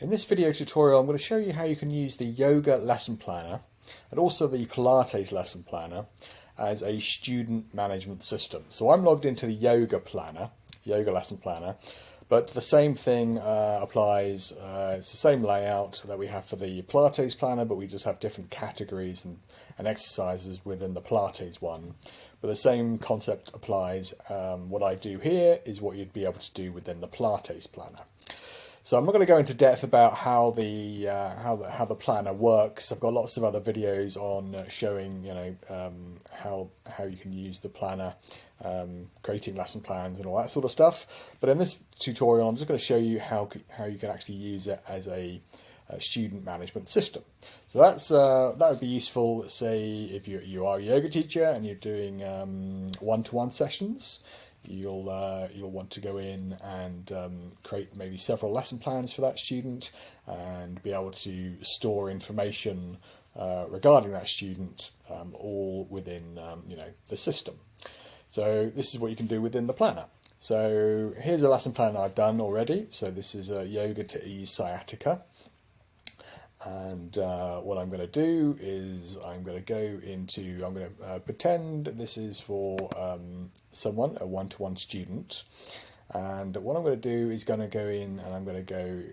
In this video tutorial, I'm going to show you how you can use the yoga lesson planner and also the Pilates lesson planner as a student management system. So I'm logged into the yoga lesson planner, but the same thing applies. It's the same layout that we have for the Pilates planner, but we just have different categories and exercises within the Pilates one. But the same concept applies. What I do here is what you'd be able to do within the Pilates planner. So I'm not going to go into depth about how the planner works. I've got lots of other videos on showing how you can use the planner, creating lesson plans and all that sort of stuff. But in this tutorial, I'm just going to show you how you can actually use it as a student management system. So that would be useful. Say if you are a yoga teacher and you're doing one-to-one sessions. You'll want to go in and create maybe several lesson plans for that student and be able to store information regarding that student all within the system. So this is what you can do within the planner. So here's a lesson plan I've done already. So this is a yoga to ease sciatica. And what I'm going to do is I'm going to pretend this is for someone, a one-to-one student. And what I'm going to do is going to go in and I'm going to go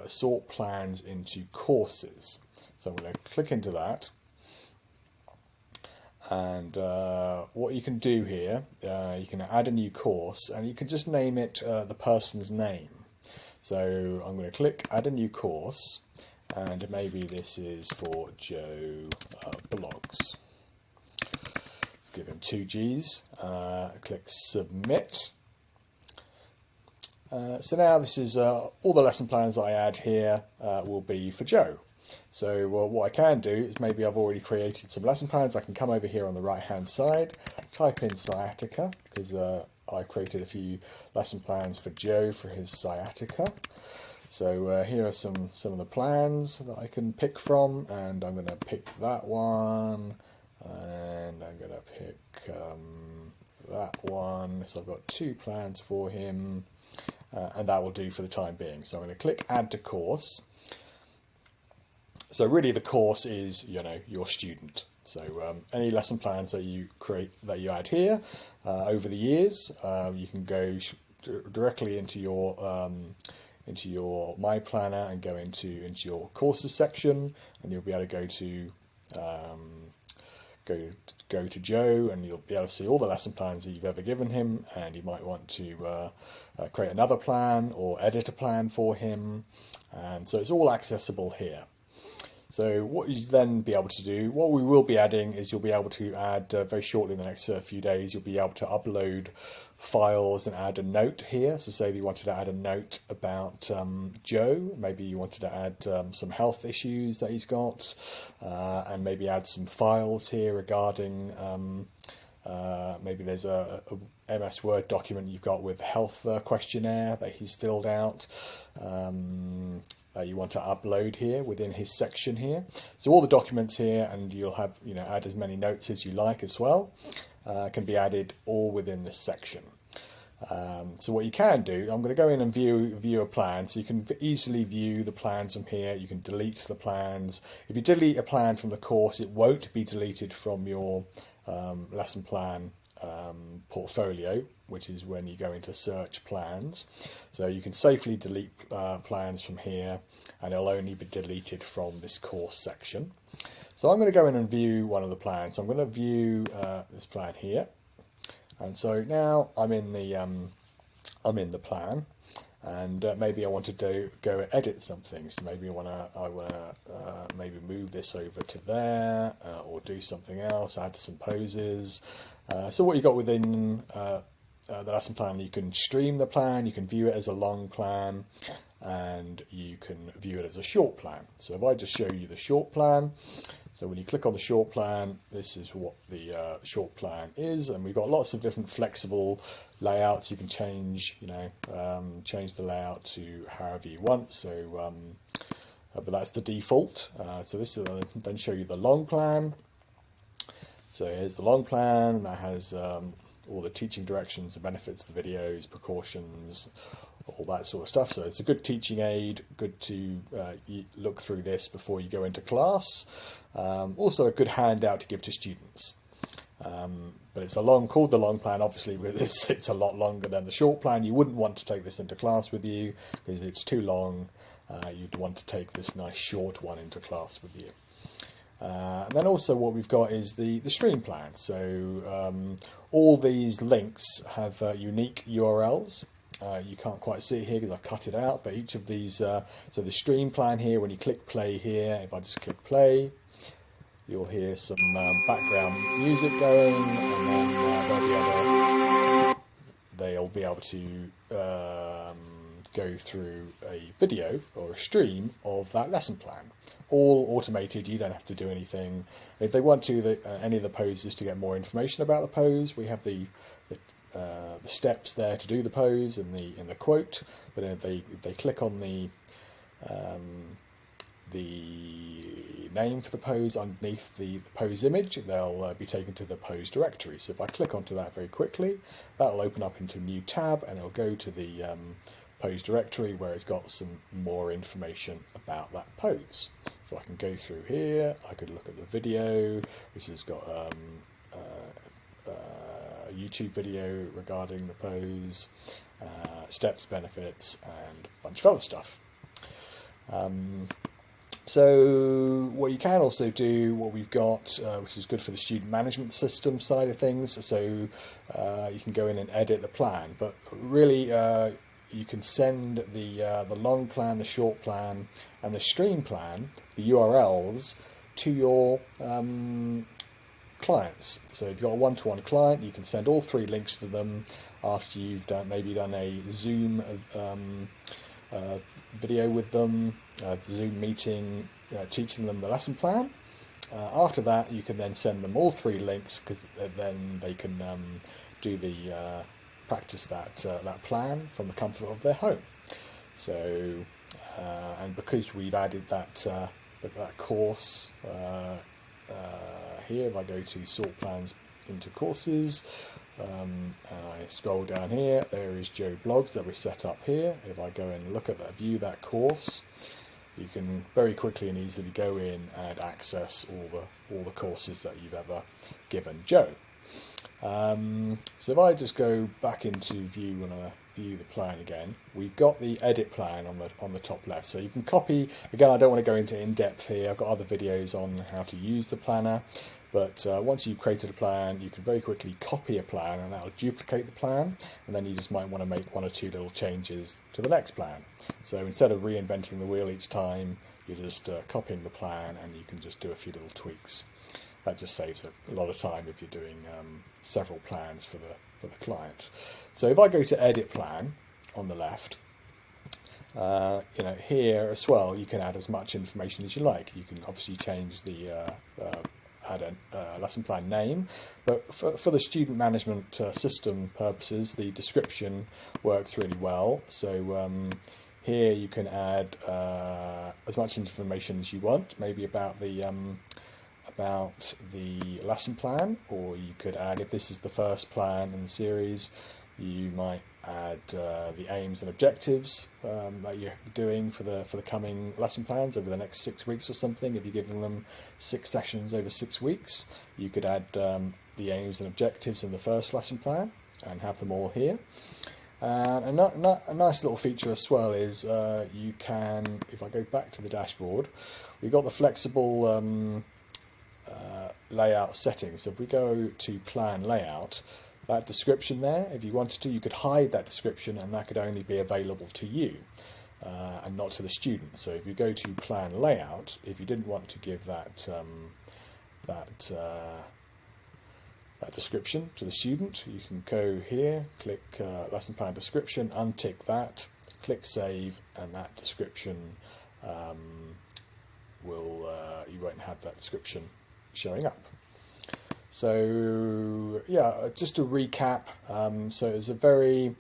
sort plans into courses. So I'm going to click into that. And what you can do here, you can add a new course and you can just name it the person's name. So I'm going to click add a new course. And maybe this is for Joe Blogs. Let's give him 2 G's. Click submit. So now this is all the lesson plans I add here will be for Joe. So what I can do is maybe I've already created some lesson plans. I can come over here on the right hand side, type in sciatica because I created a few lesson plans for Joe for his sciatica. So here are some of the plans that I can pick from, and I'm going to pick that one, and I'm going to pick that one. So I've got 2 plans for him, and that will do for the time being. So I'm going to click Add to Course. So really the course is, your student. So any lesson plans that you create, that you add here over the years, you can go directly into your My Planner and go into your courses section, and you'll be able to go to Joe, and you'll be able to see all the lesson plans that you've ever given him, and you might want to create another plan or edit a plan for him, and so it's all accessible here. So what you then be able to do, what we will be adding is you'll be able to add very shortly in the next few days, you'll be able to upload files and add a note here. So say if you wanted to add a note about Joe, maybe you wanted to add some health issues that he's got, and maybe add some files here regarding, maybe there's a MS Word document you've got with health questionnaire that he's filled out. You want to upload here within his section here. So all the documents here, and you'll have add as many notes as you like as well, can be added all within this section. So what you can do, I'm going to go in and view a plan, so you can easily view the plans from here. You can delete the plans. If you delete a plan from the course, it won't be deleted from your lesson plan portfolio, which is when you go into search plans. So you can safely delete plans from here, and it'll only be deleted from this course section. So I'm going to go in and view one of the plans. So I'm going to view this plan here, and so now I'm in the plan, and maybe I want to go edit something. So maybe I want to maybe move this over to there, or do something else, add some poses. So what you got within the lesson plan, you can stream the plan, you can view it as a long plan, and you can view it as a short plan. So if I just show you the short plan, so when you click on the short plan, this is what the short plan is, and we've got lots of different flexible layouts. You can change, change the layout to however you want. So, but that's the default. So this will then show you the long plan. So here's the long plan that has all the teaching directions, the benefits, the videos, precautions, all that sort of stuff. So it's a good teaching aid, good to look through this before you go into class. Also a good handout to give to students. But it's called the long plan. Obviously, with this, it's a lot longer than the short plan. You wouldn't want to take this into class with you because it's too long. You'd want to take this nice short one into class with you. And then also what we've got is the stream plan. So all these links have unique URLs. You can't quite see it here because I've cut it out, but each of these, so the stream plan here, when you click play here, if I just click play, you'll hear some background music going, and then they'll be able to go through a video or a stream of that lesson plan. All automated, you don't have to do anything. If they want to, any of the poses to get more information about the pose, we have the steps there to do the pose in the quote. But if they click on the name for the pose underneath the pose image, they'll be taken to the pose directory. So if I click onto that very quickly, that'll open up into a new tab, and it'll go to the pose directory where it's got some more information about that pose. So I can go through here, I could look at the video, which has got a YouTube video regarding the pose, steps, benefits, and a bunch of other stuff. So what you can also do, what we've got, which is good for the student management system side of things, so you can go in and edit the plan, but really you can send the long plan, the short plan, and the stream plan, the URLs, to your clients. So if you've got a one-to-one client, you can send all three links to them after you've maybe done a Zoom video with them, Zoom meeting, teaching them the lesson plan. After that, you can then send them all three links, because then they can do the practice that plan from the comfort of their home. So, and because we've added that course here, if I go to sort plans into courses, and I scroll down here, there is Joe Blogs that we set up here. If I go and look at that, view that course, you can very quickly and easily go in and access all the courses that you've ever given Joe. So if I just go back into view and view the plan again, we've got the edit plan on the top left. So you can copy. Again, I don't want to go into in depth here. I've got other videos on how to use the planner. But once you've created a plan, you can very quickly copy a plan, and that'll duplicate the plan. And then you just might want to make one or two little changes to the next plan. So instead of reinventing the wheel each time, you're just copying the plan, and you can just do a few little tweaks. That just saves a lot of time if you're doing several plans for the client. So if I go to edit plan on the left, here as well, you can add as much information as you like. You can obviously change the add a lesson plan name, but for the student management system purposes, the description works really well. So here you can add as much information as you want, maybe about the lesson plan, or you could add, if this is the first plan in the series, you might add the aims and objectives that you're doing for the coming lesson plans over the next 6 weeks or something. If you're giving them 6 sessions over 6 weeks, you could add the aims and objectives in the first lesson plan and have them all here. And a nice little feature as well is you can, if I go back to the dashboard, we've got the flexible layout settings. So if we go to plan layout, that description there, if you wanted to, you could hide that description, and that could only be available to you and not to the student. So if you go to plan layout, if you didn't want to give that description to the student, you can go here, click lesson plan description, untick that, click save, and that description you won't have that description showing up. So yeah, just to recap, so it's a very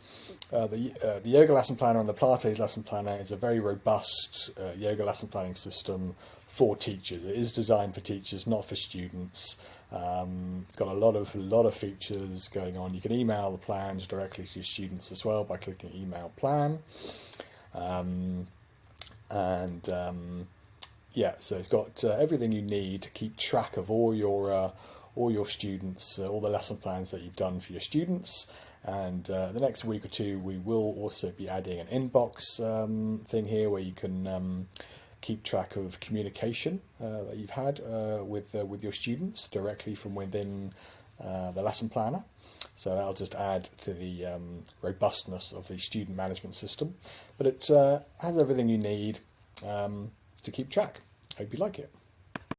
the yoga lesson planner and the Pilates lesson planner is a very robust yoga lesson planning system for teachers. It is designed for teachers, not for students. It's got a lot of features going on. You can email the plans directly to your students as well by clicking email plan, yeah, so it's got everything you need to keep track of all your students, all the lesson plans that you've done for your students. And the next week or two, we will also be adding an inbox thing here where you can keep track of communication that you've had with your students directly from within the lesson planner. So that'll just add to the robustness of the student management system. But it has everything you need to keep track. Hope you like it.